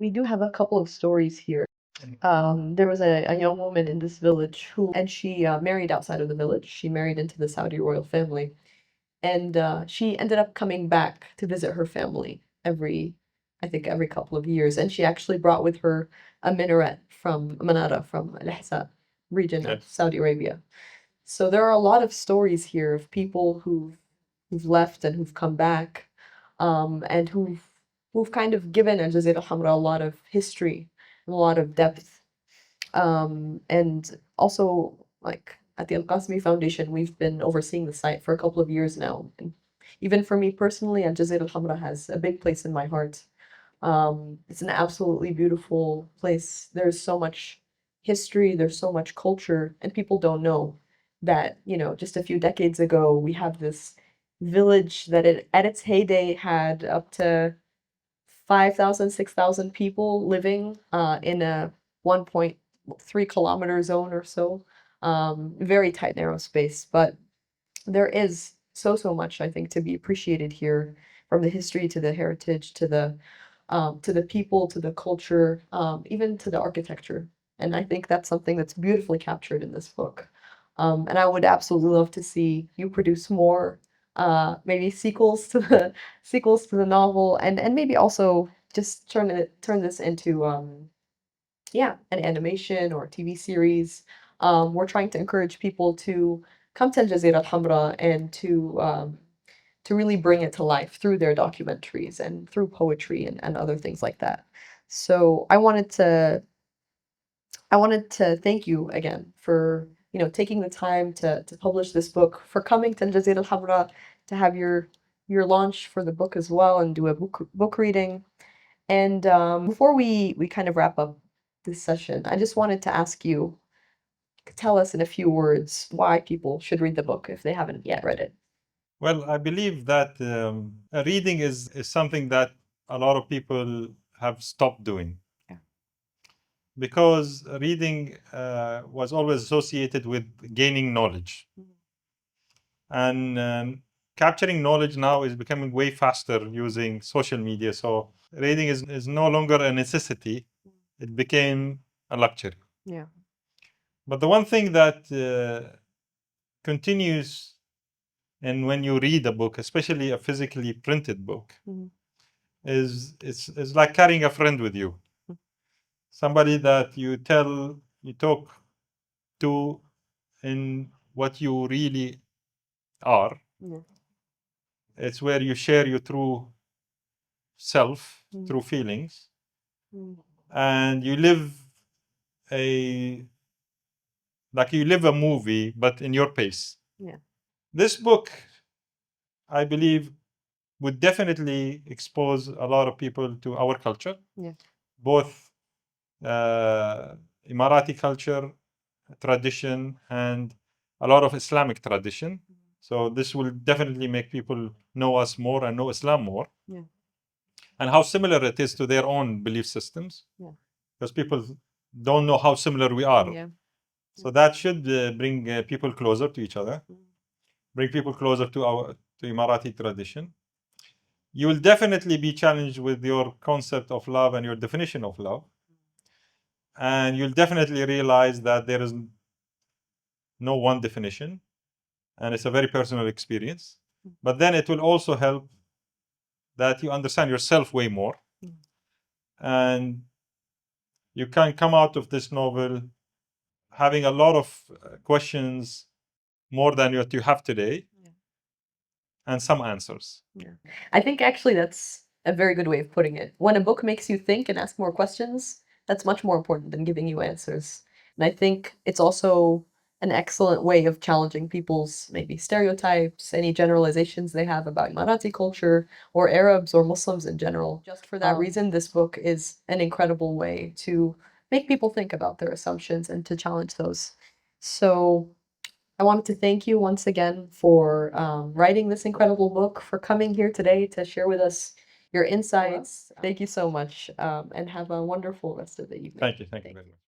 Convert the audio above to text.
We do have a couple of stories here. There was a young woman in this village and she married outside of the village. She married into the Saudi royal family, and she ended up coming back to visit her family I think, every couple of years. And she actually brought with her a manara from Al-Ahsa region of Yes. Saudi Arabia. So there are a lot of stories here of people who've left and who've come back, and who've kind of given Al Jazirah Al Hamra a lot of history and a lot of depth. And also, like at the Al Qasmi Foundation, we've been overseeing the site for a couple of years now. And even for me personally, Al Jazirah Al Hamra has a big place in my heart. It's an absolutely beautiful place. There's so much history, there's so much culture, and people don't know that, just a few decades ago, we have this village that at its heyday had up to 5,000, 6,000 people living in a 1.3 kilometer zone or so. Very tight, narrow space. But there is so much, I think, to be appreciated here, from the history to the heritage to the people, to the culture, even to the architecture. And I think that's something that's beautifully captured in this book. And I would absolutely love to see you produce more, maybe sequels to the novel, and maybe also just turn this into yeah, an animation or TV series. We're trying to encourage people to come to Al Jazeera Al Hamra and to really bring it to life through their documentaries and through poetry and other things like that. So I wanted to thank you again for taking the time to publish this book, for coming to Al Jazeera Al Hamra to have your launch for the book as well and do a book reading. And before we kind of wrap up this session, I just wanted to ask you, tell us in a few words why people should read the book if they haven't yet read it. Well, I believe that reading is something that a lot of people have stopped doing Yeah. because reading was always associated with gaining knowledge. And capturing knowledge now is becoming way faster using social media. So reading is no longer a necessity, it became a luxury. Yeah. But the one thing that continues, and when you read a book, especially a physically printed book, is it's like carrying a friend with you, somebody that you talk to in what you really are. Yeah. It's where you share your true self, Mm. true feelings, Mm. and you live a you live a movie, but in your pace. Yeah. This book, I believe, would definitely expose a lot of people to our culture, Yeah. both Emirati culture, tradition, and a lot of Islamic tradition. So this will definitely make people know us more and know Islam more, Yeah. and how similar it is to their own belief systems. Yeah. Because people don't know how similar we are. Yeah. So that should bring people closer to each other, Mm. bring people closer to Emirati tradition. You will definitely be challenged with your concept of love and your definition of love. And you'll definitely realize that there is no one definition, and it's a very personal experience. But then it will also help that you understand yourself way more, and you can come out of this novel having a lot of questions, more than what you have today, and some answers. Yeah. I think actually that's a very good way of putting it. When a book makes you think and ask more questions, that's much more important than giving you answers. And I think it's also an excellent way of challenging people's maybe stereotypes, any generalizations they have about Emirati culture or Arabs or Muslims in general. Just for that reason, this book is an incredible way to make people think about their assumptions and to challenge those. So I wanted to thank you once again for writing this incredible book, for coming here today to share with us your insights. Thank you so much, and have a wonderful rest of the evening. Thank you. Thank you very much.